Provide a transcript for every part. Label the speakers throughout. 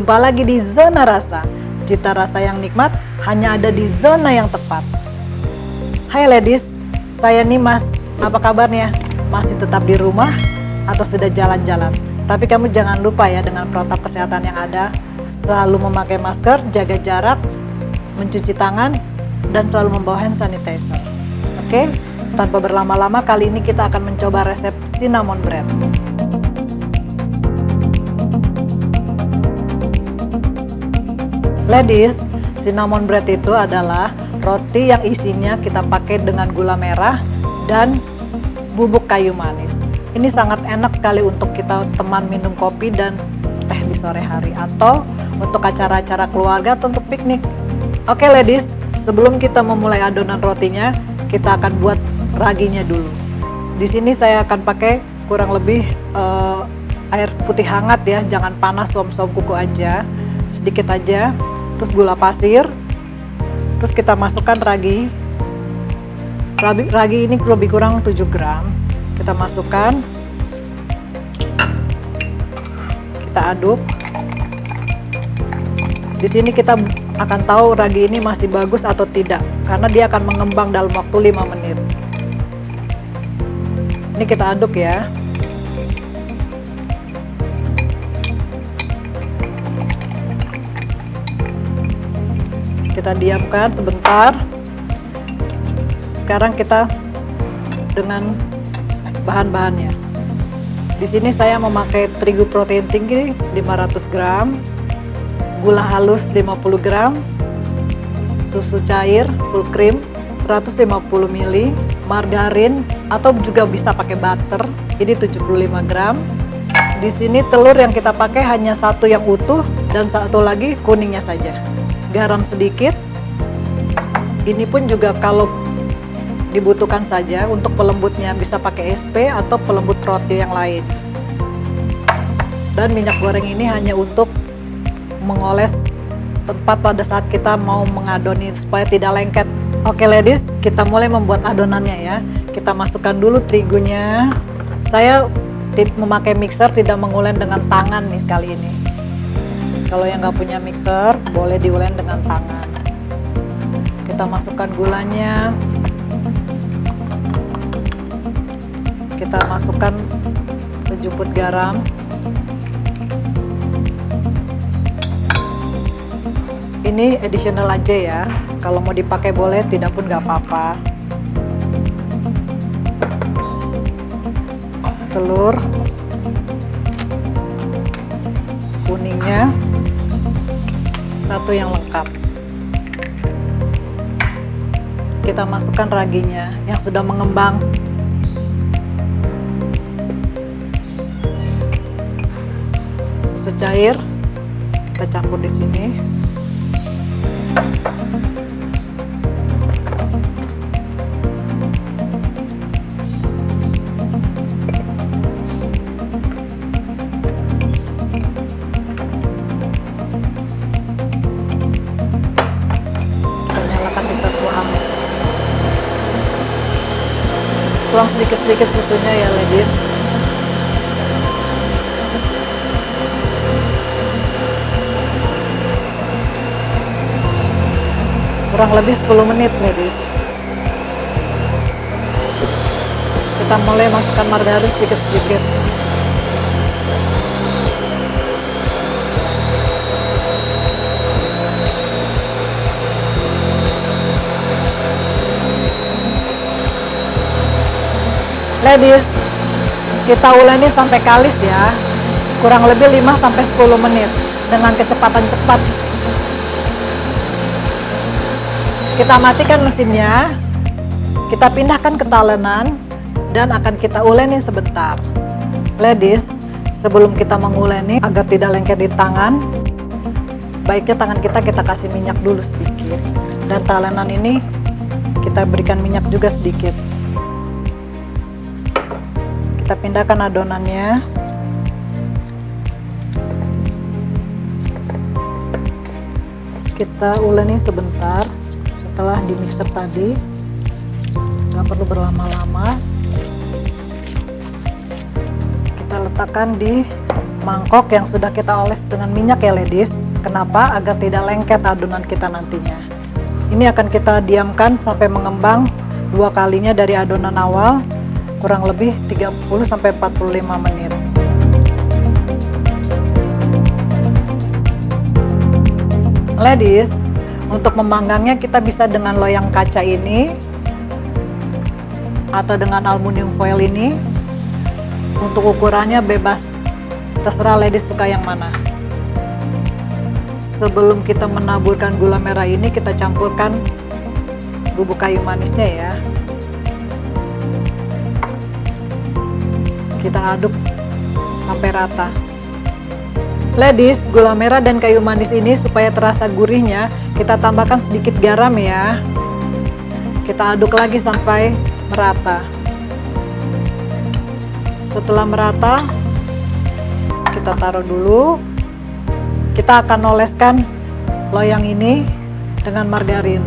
Speaker 1: Jumpa lagi di Zona Rasa. Cita rasa yang nikmat hanya ada di zona yang tepat. Hai ladies, saya Nimas. Apa kabarnya? Masih tetap di rumah atau sudah jalan-jalan? Tapi kamu jangan lupa ya dengan protokol kesehatan yang ada. Selalu memakai masker, jaga jarak, mencuci tangan, dan selalu membawa hand sanitizer. Oke? Tanpa berlama-lama, kali ini kita akan mencoba resep cinnamon bread. Ladies, cinnamon bread itu adalah roti yang isinya kita pakai dengan gula merah dan bubuk kayu manis. Ini sangat enak sekali untuk kita teman minum kopi dan teh di sore hari, atau untuk acara-acara keluarga atau untuk piknik. Oke ladies, sebelum kita memulai adonan rotinya, kita akan buat raginya dulu. Di sini saya akan pakai kurang lebih air putih hangat ya, jangan panas, suam-suam kuku aja, sedikit aja. Terus gula pasir, terus kita masukkan ragi ini lebih kurang 7 gram. Kita masukkan, kita aduk. Di sini kita akan tahu ragi ini masih bagus atau tidak, karena dia akan mengembang dalam waktu 5 menit. Ini kita aduk ya. Kita diamkan sebentar. Sekarang kita dengan bahan-bahannya. Di sini saya memakai terigu protein tinggi 500 gram, gula halus 50 gram, susu cair full cream 150 ml, margarin atau juga bisa pakai butter ini 75 gram. Di sini telur yang kita pakai hanya satu yang utuh dan satu lagi kuningnya saja. Garam sedikit. Ini pun juga kalau dibutuhkan saja, untuk pelembutnya bisa pakai SP atau pelembut roti yang lain. Dan minyak goreng ini hanya untuk mengoles tempat pada saat kita mau mengadoni supaya tidak lengket. Oke ladies, kita mulai membuat adonannya ya. Kita masukkan dulu terigunya. Saya memakai mixer, tidak mengulen dengan tangan nih kali ini. Kalau yang nggak punya mixer, boleh diulen dengan tangan. Kita masukkan gulanya. Kita masukkan sejumput garam. Ini additional aja ya. Kalau mau dipakai boleh, tidak pun nggak apa-apa. Telur. Kuningnya. Satu yang lengkap. Kita masukkan raginya yang sudah mengembang. Susu cair kita campur di sini. Tuang sedikit-sedikit susunya ya ladies. Kurang lebih 10 menit ladies. Kita mulai masukkan margarin sedikit-sedikit. Ladies, kita uleni sampai kalis ya, kurang lebih 5-10 menit dengan kecepatan cepat. Kita matikan mesinnya, kita pindahkan ke talenan dan akan kita uleni sebentar. Ladies, sebelum kita menguleni agar tidak lengket di tangan, baiknya tangan kita kasih minyak dulu sedikit, dan talenan ini kita berikan minyak juga sedikit. Kita pindahkan adonannya. Kita uleni sebentar setelah di mixer tadi, nggak perlu berlama-lama. Kita letakkan di mangkok yang sudah kita oles dengan minyak ya ladies. Kenapa? Agar tidak lengket adonan kita nantinya. Ini akan kita diamkan sampai mengembang 2 kalinya dari adonan awal, kurang lebih 30-45 menit. Ladies, untuk memanggangnya kita bisa dengan loyang kaca ini atau dengan aluminium foil ini. Untuk ukurannya bebas, terserah ladies suka yang mana. Sebelum kita menaburkan gula merah ini, kita campurkan bubuk kayu manisnya ya. Kita aduk sampai rata. Ladies, gula merah dan kayu manis ini supaya terasa gurihnya, kita tambahkan sedikit garam ya. Kita aduk lagi sampai merata. Setelah merata, kita taruh dulu. Kita akan oleskan loyang ini dengan margarin.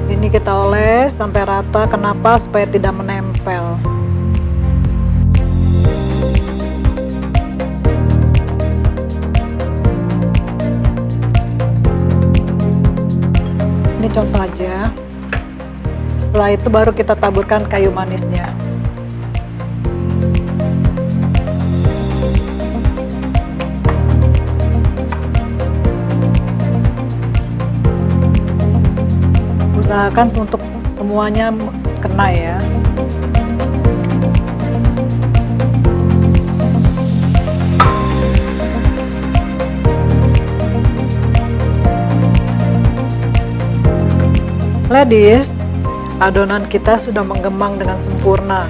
Speaker 1: Ini kita oles sampai rata. Kenapa? Supaya tidak menempel. Ini contoh aja. Setelah itu baru kita taburkan kayu manisnya. Usahakan untuk semuanya kena ya. Ladies, adonan kita sudah mengembang dengan sempurna.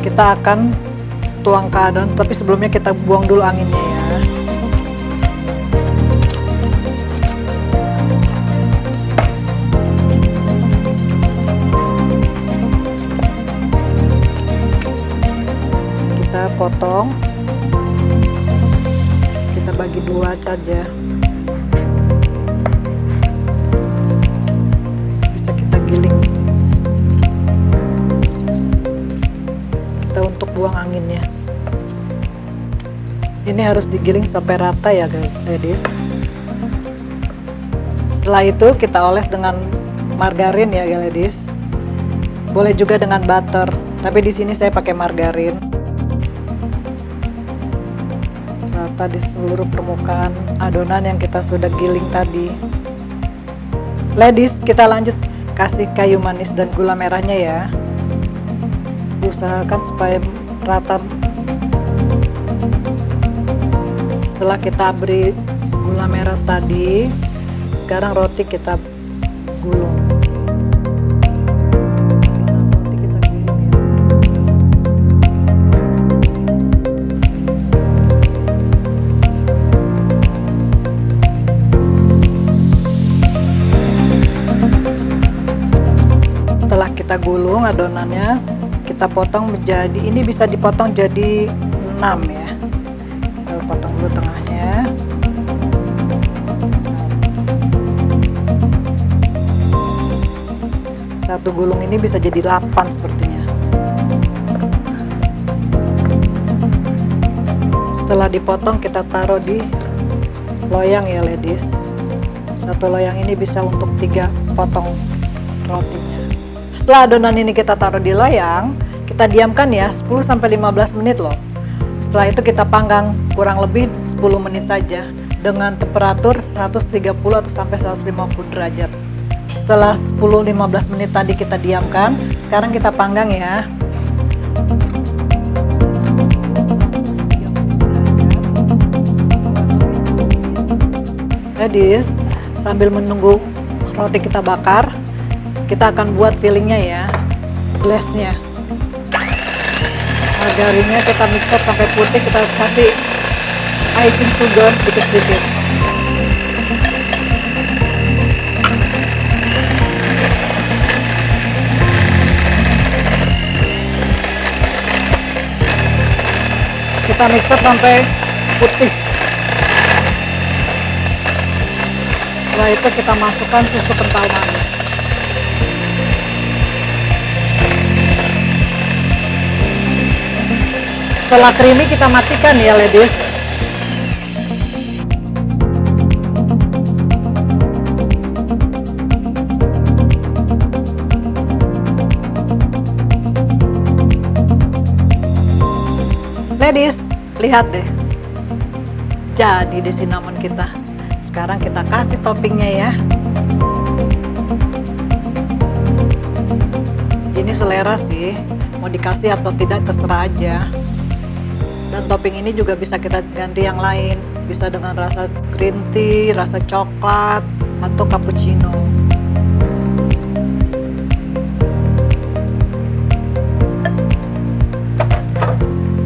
Speaker 1: Kita akan tuang ke adonan, tapi sebelumnya kita buang dulu anginnya ya. Kita potong, kita bagi 2 saja. Bisa kita giling. Kita untuk buang anginnya. Ini harus digiling sampai rata ya ladies. Setelah itu kita oles dengan margarin ya ladies. Boleh juga dengan butter, tapi di sini saya pakai margarin. Rata di seluruh permukaan adonan yang kita sudah giling tadi. Ladies, kita lanjut kasih kayu manis dan gula merahnya ya. Usahakan supaya rata. Setelah kita beri gula merah tadi, sekarang roti kita gulung. Setelah kita gulung adonannya, kita potong menjadi, ini bisa dipotong jadi 6 ya. Kita potong dulu tengahnya. Satu gulung ini bisa jadi 8 sepertinya. Setelah dipotong, kita taruh di loyang ya ladies. Satu loyang ini bisa untuk 3 potong rotinya. Setelah adonan ini kita taruh di loyang, kita diamkan ya 10-15 menit loh. Setelah itu kita panggang kurang lebih 10 menit saja dengan temperatur 130 atau sampai 150 derajat. Setelah 10-15 menit tadi kita diamkan, sekarang kita panggang ya. Ladies, sambil menunggu roti kita bakar, kita akan buat fillingnya ya, glaze-nya. Margarinnya kita mixer sampai putih, kita kasih icing sugar sedikit-sedikit. Kita mixer sampai putih. Setelah itu kita masukkan susu kental manis. Setelah creamy kita matikan ya ladies. Ladies, lihat deh. Jadi deh cinnamon kita. Sekarang kita kasih toppingnya ya. Ini selera sih, mau dikasih atau tidak terserah aja. Dan topping ini juga bisa kita ganti yang lain. Bisa dengan rasa green tea, rasa coklat, atau cappuccino.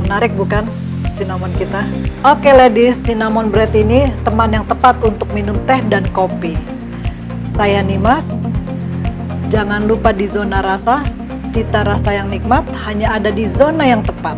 Speaker 1: Menarik bukan cinnamon kita? Oke ladies, cinnamon bread ini teman yang tepat untuk minum teh dan kopi. Saya Nimas. Jangan lupa di zona rasa, cita rasa yang nikmat hanya ada di zona yang tepat.